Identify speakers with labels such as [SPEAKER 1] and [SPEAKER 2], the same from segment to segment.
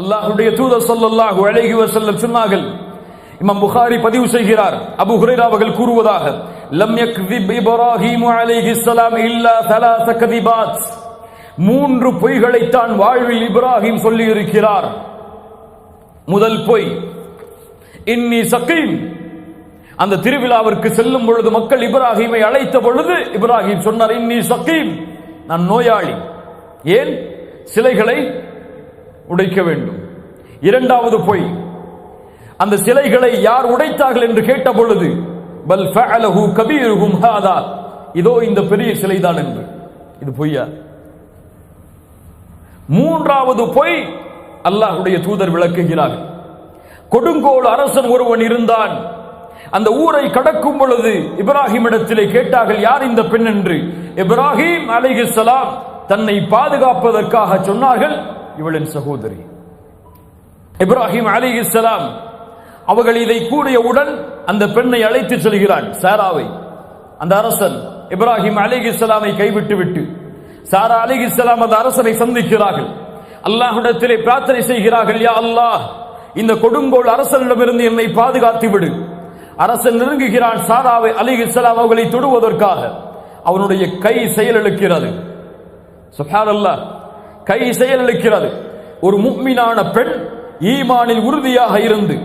[SPEAKER 1] அல்லாஹ்வுடைய தூதர் ஸல்லல்லாஹு அலைஹி வஸல்லம் சொன்னார்கள். இமாம் புகாரி பதிவு செய்கிறார், அபூ ஹுரைரா அவர்கள் கூறுவதாக, லம் யக்திப் இப்ராஹீம் அலைஹிஸ்ஸலாம் இல்லா ஸலாஸ கதிபாத், மூன்று பொய்களைத்தான் வாழ்வில் இப்ராஹிம் சொல்லி இருக்கிறார். முதல் பொய், இன்னி சகீம். அந்த திருவிழாவிற்கு செல்லும் பொழுது மக்கள் இப்ராஹிமை அழைத்த பொழுது இப்ராஹிம் சொன்னார், இன்னி சகீம், நான் நோயாளி. ஏன்? சிலைகளை உடைக்க வேண்டும். இரண்டாவது பொய், அந்த சிலைகளை யார் உடைத்தார்கள் என்று கேட்ட பொழுது, பல் ஃபஅலஹு கபீருஹும் ஹாதா, இதோ இந்த பெரிய சிலைதான் என்று. இது பொய்யா? மூன்றாவது பொய், அல்லாஹ்வுடைய தூதர் விளக்குகிறார்கள். கொடுங்கோல் அரசன் ஒருவன் இருந்தான். அந்த ஊரை கடக்கும் பொழுது இப்ராஹிம் இடத்திலே கேட்டார்கள், யார் இந்த பெண் என்று. இப்ராஹிம் அலைஹிஸ்ஸலாம் தன்னை பாதுகாப்பதற்காக சொன்னார்கள், இவளின் சகோதரி. இப்ராஹிம் அலைஹிஸ்ஸலாம் அவர்கள் இதை கூறியவுடன் அந்த பெண்ணை அழைத்து செல்கிறான், சாராவை. அந்த அரசன் இப்ராஹிம் அலைஹிஸ்ஸலாமை கைவிட்டு விட்டு சாரா அலைஹிஸ்ஸலாம் அந்த அரசனை சந்திக்கிறார்கள். அல்லாஹ்விடத்திலே பிரார்த்தனை செய்கிறார்கள், யா அல்லாஹ், இந்த கொடுங்கோல் அரசனிடமிருந்து என்னை பாதுகாத்து விடு. அரசன் நெருங்குகிறான் சாராவை அலைஹிஸ்ஸலாம் அவர்களை தொடுவதற்காக. அவனுடைய கை செயலிழக்கிறது. சுப்ஹானல்லாஹ், கை செயலிழக்கிறது. ஒரு முஃமினான பெண் ஈமானில் உறுதியாக இருந்து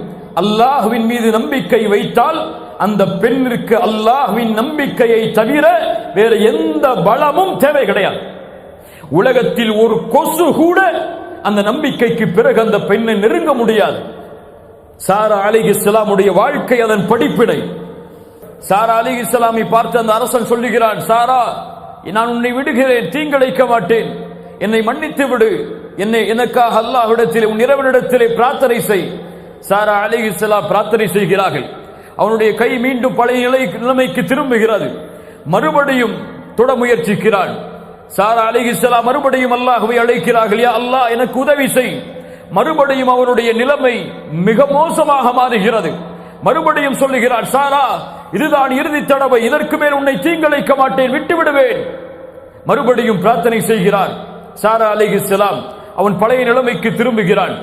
[SPEAKER 1] அல்லாஹ்வின் மீது நம்பிக்கை வைத்தால் அந்த பெண்ணிற்கு அல்லாஹ்வின் நம்பிக்கையை தவிர வேற எந்த பலமும் தேவை கிடையாது. உலகத்தில் ஒரு கொசு கூட அந்த நம்பிக்கைக்கு பிறகு அந்த பெண்ணை நெருங்க முடியாது. சாரா அலைஹிஸ்ஸலாமுடைய வாழ்க்கை அதன் படிப்பினை. சாரா அலைஹிஸ்ஸலாமை பார்த்து அந்த அரசன் சொல்லுகிறான், சாரா, நான் உன்னை விடுகிறேன், தீங்கிழைக்க மாட்டேன், என்னை மன்னித்து விடு, எனக்காக அல்லாஹ்விடத்திலே உன் இறைவனிடத்திலே பிரார்த்தனை செய். சாரா அலைஹிஸ்ஸலாம் பிரார்த்தனை செய்கிறார்கள். அவனுடைய கை மீண்டும் பழைய நிலைமைக்கு திரும்புகிறது. மறுபடியும் தொட முயற்சிக்கிறான். சாரா அலைஹிஸ்ஸலாம் மறுபடியும் அல்லாஹ்வை அழைக்கிறார்கள், யா அல்லாஹ், எனக்கு உதவி செய். மறுபடியும் அவருடைய நிலைமை மிக மோசமாக மாறுகிறது. மறுபடியும் சொல்லுகிறார், சாரா, இதுதான் இறுதி தடவை, இதற்கு மேல் உன்னை தீங்கிழைக்க மாட்டேன், விட்டு விடுவேன். மறுபடியும் பிரார்த்தனை செய்கிறார். சாரா அலைஹிஸ்ஸலாம் அவன் பழைய நிலைமைக்கு திரும்புகிறான்.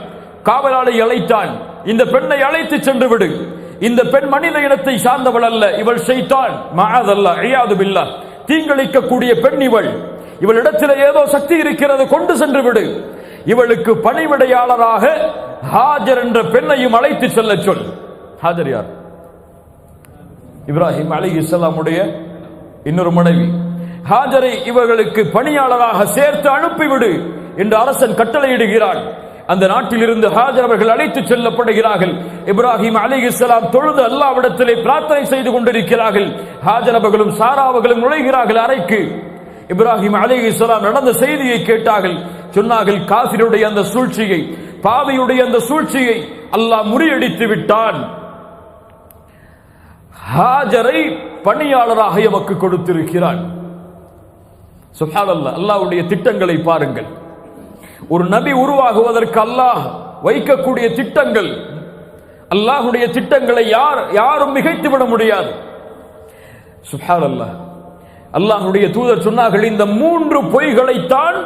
[SPEAKER 1] காவலாளை அழைத்தான், இந்த பெண்ணை அழைத்து சென்று விடு. இந்த பெண் மனித இனத்தை சார்ந்தவள் அல்ல, இவள் ஷைத்தான், மஅதல்லாஹ், இயாது பில்லாஹ், தீங்கிழைக்கக்கூடிய பெண் இவள். இவளிடத்தில் ஏதோ சக்தி இருக்கிறது, கொண்டு சென்று விடு. இவளுக்கு பணிவிடையாளராக ஹாஜர் என்ற பெண்ணையும் அழைத்து செல்ல சொல். ஹாஜர் யார்? இப்ராஹிம் அலைஹிஸ்ஸலாமுடைய இன்னொரு மனைவி. ஹாஜரை இவர்களுக்கு பணியாளராக சேர்த்து அனுப்பிவிடு என்று அரசன் கட்டளையிடுகிறான். அந்த நாட்டில் இருந்து ஹாஜர் அவர்கள் அழைத்து செல்லப்படுகிறார்கள். இப்ராஹிம் அலைஹிஸ்ஸலாம் தொழுது அல்லாஹ்விடத்திலே பிரார்த்தனை செய்து கொண்டிருக்கிறார்கள். ஹாஜர் அவர்களும் சாரா அவர்களும் நுழைகிறார்கள் அறைக்கு. இப்ராஹிம் அலைஹிஸ்ஸலாம் நடந்த செய்தியை கேட்டார்கள். சொன்னார்கள், காஃபிருடைய அந்த சூழ்ச்சியை, பாவியுடைய அந்த சூழ்ச்சியை அல்லாஹ் முறியடித்து விட்டான். ஹாஜரை பணியாளராக எமக்கு கொடுத்திருக்கிறான். சுப்ஹானல்லாஹ், அல்லாஹ்வுடைய திட்டங்களை பாருங்கள். ஒரு நபி உருவாகுவதற்கு அல்லாஹ் வைக்கக்கூடிய திட்டங்கள், அல்லாஹ்வுடைய திட்டங்களை யாரும் மிகைத்து விட முடியாது. சுப்ஹானல்லாஹ், அல்லாஹ்வுடைய தூதர் சொன்னார்கள், இந்த மூன்று பொய்களைத்தான்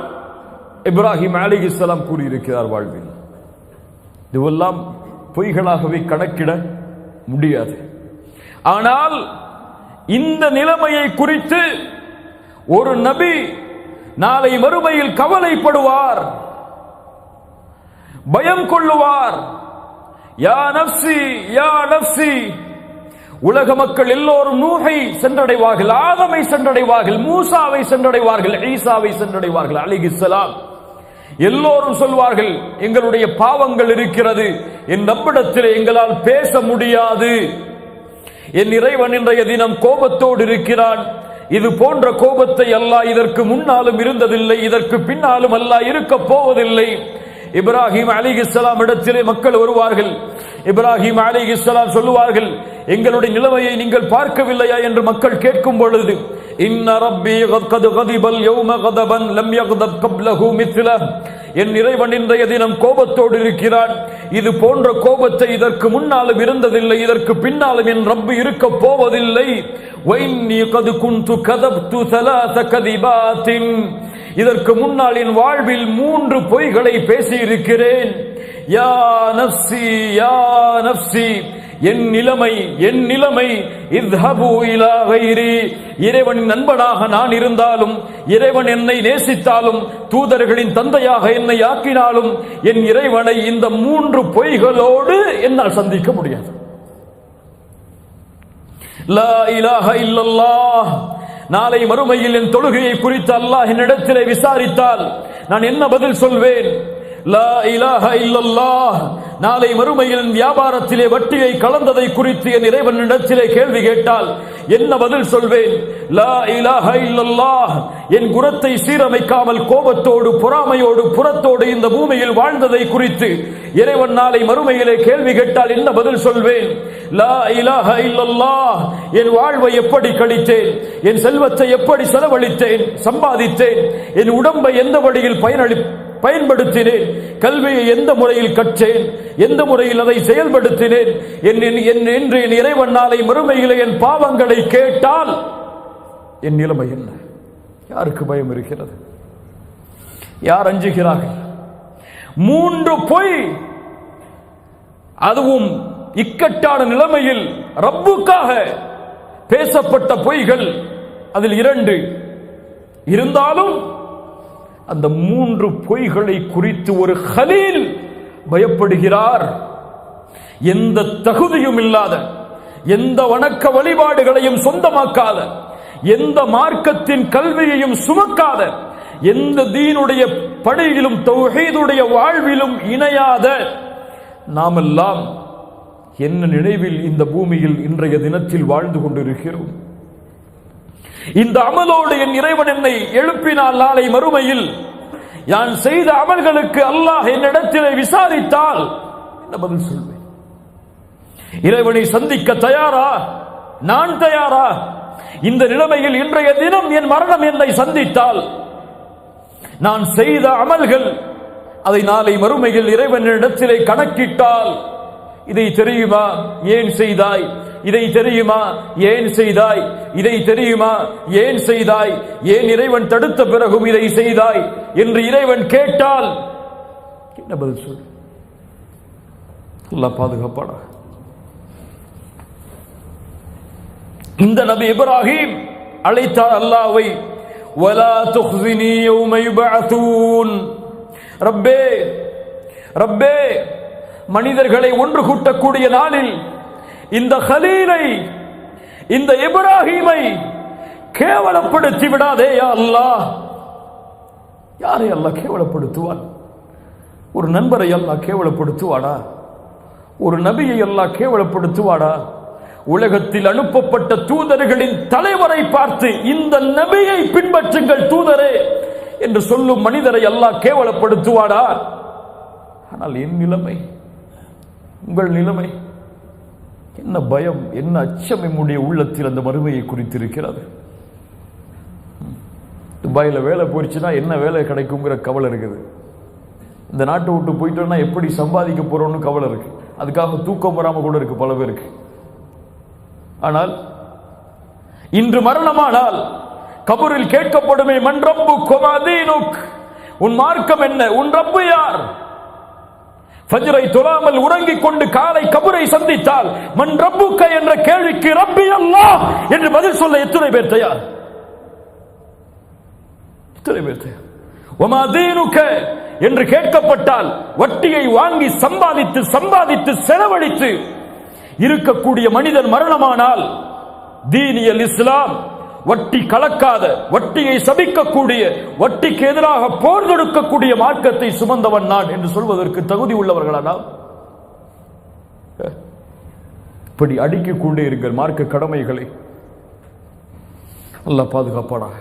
[SPEAKER 1] இப்ராஹிம் அலைஹிஸ்ஸலாம் கூறியிருக்கிறார் வாழ்வில். இதுவெல்லாம் பொய்களாகவே கணக்கிட முடியாது. ஆனால் இந்த நிலைமையை குறித்து ஒரு நபி நாளை மறுமையில் கவலைப்படுவார், பயம் கொள்ளுவார். யா நஃப்ஸி யா நஃப்ஸி. உலக மக்கள் எல்லோரும் நூஹை சென்றடைவார்கள், ஆதமை சென்றடைவார்கள், மூசாவை சென்றடைவார்கள், ஈசாவை சென்றடைவார்கள் அலைஹிஸ்ஸலாம். எல்லோரும் சொல்வார்கள், எங்களுடைய பாவங்கள் இருக்கிறது, என் ரப்பிடத்திலே எங்களால் பேச முடியாது. என் இறைவன் இன்றைய தினம் கோபத்தோடு இருக்கிறான். இது போன்ற கோபத்தை அல்லாஹ் இதற்கு முன்னாலும் இருந்ததில்லை, இதற்கு பின்னாலும் அல்லாஹ் இருக்க போவதில்லை. இப்ராஹிம் அலைஹிஸ்ஸலாம் இடத்திலே மக்கள் வருவார்கள். இப்ராஹிம் அலைஹிஸ்ஸலாம் சொல்லுவார்கள், எங்களுடைய நிலைமையை நீங்கள் பார்க்கவில்லையா என்று மக்கள் கேட்கும் பொழுது, இன்ன ரப்பி கத் கதிபல் யௌம கதபன் லம் யக்தப் கப்லஹு மித்லஹ், என் இறைவன் இன்றைய தினம் கோபத்தோடு இருக்கிறான். இது போன்ற கோபத்தை இதற்கு முன்னாலும் இருந்ததில்லை, இதற்கு பின்னாலும் என் ரப்பு இருக்க போவதில்லை. வைன்னி கத் குன்து கதப்து ஸலாஸ கதிபாத்தின், இதற்கு முன்னால் என் வாழ்வில் 3 பொய்களை பேசியிருக்கிறேன். யா நஃப்ஸி யா நஃப்ஸி, என் நிலைமை இத்ஹபு இலா கைரி, இறைவனின் நண்பனாக நான் இருந்தாலும், இறைவன் என்னை நேசித்தாலும், தூதர்களின் தந்தையாக என்னை ஆக்கினாலும், என் இறைவனை இந்த 3 பொய்களோடு என்னால் சந்திக்க முடியாது. லா இலாஹ இல்லல்லாஹ், நாளை மறுமையில் என் தொழுகையை குறித்து அல்லாஹ் என்னிடத்திலே விசாரித்தால் நான் என்ன பதில் சொல்வேன்? லா இலாஹ இல்லல்லாஹ், நாளை மறுமையில் வியாபாரத்திலே வட்டியை கலந்ததை குறித்து என் இறைவனிடத்திலே கேள்வி கேட்டால் என்ன பதில் சொல்வேன்? லா இலாஹ இல்லல்லாஹ், என் குணத்தை சீரமைக்காமல் கோபத்தோடு பொறாமையோடு புறத்தோடு இந்த பூமியில் வாழ்ந்ததை குறித்து இறைவன் நாளை மறுமையிலே கேள்வி கேட்டால் என்ன பதில் சொல்வேன்? லா இலாஹ இல்லல்லாஹ், என் வாழ்வை எப்படி கழித்தேன், என் செல்வத்தை எப்படி செலவழித்தேன், சம்பாதித்தேன், என் உடம்பை எந்த வழியில் பயன்படுத்தினேன், கல்வியை எந்த முறையில் கற்றேன், எந்த முறையில் அதை செயல்படுத்தினேன் என்று என் இறைவன் நாளை மறுமையிலே என் பாவங்களை கேட்டால் என் நிலைமை என்ன? யாருக்கு பயம் இருக்கிறது? யார் அஞ்சுகிறார்கள்? 3 பொய், அதுவும் இக்கட்டான நிலைமையில் ரப்புக்காக பேசப்பட்ட பொய்கள். அதில் 2 இருந்தாலும் அந்த 3 பொய்களை குறித்து ஒரு கலீல் பயப்படுகிறார். எந்த தகுதியும் இல்லாத, எந்த வணக்க வழிபாடுகளையும் சொந்தமாக்காத, எந்த மார்க்கத்தின் கல்வியையும் சுமக்காத, எந்த தீனுடைய படையிலும் தௌஹீதுடைய வாழ்விலும் இணையாத நாமெல்லாம் என்ன நினைவில் இந்த பூமியில் இன்றைய தினத்தில் வாழ்ந்து கொண்டிருக்கிறோம்? இந்த அமலோடு என் இறைவன் என்னை எழுப்பினால் நாளை மறுமையில் நான் செய்த அமல்களுக்கு அல்லாஹ் என்னிடத்திலே விசாரித்தால் என்ன பதில் சொல்வேன்? இறைவனை சந்திக்க தயாரா? நான் தயாரா? இந்த நிலைமையில் இன்றைய தினம் என் மரணம் என்னை சந்தித்தால் நான் செய்த அமல்கள் அதை நாளை மறுமையில் இறைவனிடத்திலே கணக்கிட்டால், இதை தெரியுமா ஏன் செய்தாய், இதை தெரியுமா ஏன் செய்தாய், இதை தெரியுமா ஏன் செய்தாய், ஏன் இறைவன் தடுத்த பிறகும் இதை செய்தாய் என்று இறைவன் கேட்டால் என்ன பதில் சொல்? அல்லாஹ் பாதுகாப்பாடா. இந்த நபி இப்ராஹிம் அழைத்தார் அல்லாஹ்வை, வலா துக்ஸினி யௌம யுபஅதூன். ரப்பே ரப்பே, மனிதர்களை ஒன்று கூட்டக்கூடிய நாளில் இந்த கலீலை, இந்த இப்ராஹீமை கேவலப்படுத்தி விடாதே யா அல்லாஹ். யாரை அல்லாஹ் கேவலப்படுத்துவான்? ஒரு நண்பரை அல்லாஹ் கேவலப்படுத்துவாடா? ஒரு நபியை அல்லாஹ் கேவலப்படுத்துவாடா? உலகத்தில் அனுப்பப்பட்ட தூதர்களின் தலைவரை பார்த்து இந்த நபியை பின்பற்றுங்கள் தூதரே என்று சொல்லும் மனிதரை அல்லாஹ் கேவலப்படுத்துவாடா? ஆனால் என் நிலைமை, உங்கள் நிலைமை என்ன? பயம், என்ன அச்சம் நம்முடைய உள்ளத்தில் அந்த மறுமையை குறித்திருக்கிறது. துபாயில் வேலை போயிடுச்சுன்னா என்ன வேலை கிடைக்குங்கிற கவலை இருக்குது. இந்த நாட்டை விட்டு போயிட்டோம்னா எப்படி சம்பாதிக்க போறோம்னு கவலை இருக்கு. அதுக்காக தூக்கம் வராம கூட இருக்கு பல பேருக்கு. ஆனால் இன்று மரணமானால் கபரில் கேட்கப்படுமே, மன் ரப்புக் வமா தீனுக், உன் மார்க்கம் என்ன, உன் ரப்பு யார்? ஃபஜ்ரை தொழாமல் உறங்கிக் கொண்டு காலை கபரை சந்தித்தால் மன் ரப்புக்க என்ற கேள்விக்கு ரப்பி அல்லாஹ் என்று பதில் சொல்ல எத்தனை பேர் தயார்? எத்தனை பேர் தயார்? வமா தீனுக என்று கேட்கப்பட்டால் வட்டியை வாங்கி சம்பாதித்து செலவழித்து இருக்கக்கூடிய மனிதன் மரணமானால் தீனியல் இஸ்லாம், வட்டி கலக்காத, வட்டியை சபிக்கக்கூடிய, வட்டிக்கு எதிராக போர் தொடுக்கக்கூடிய மார்க்கத்தை சுமந்தவன் நான் என்று சொல்வதற்கு தகுதி உள்ளவர்களா நாம்? இப்படி அடுக்கிக் கொண்டே இருங்கள் மார்க்க கடமைகளை. அல்லாஹ் பாதுகாப்பானாக.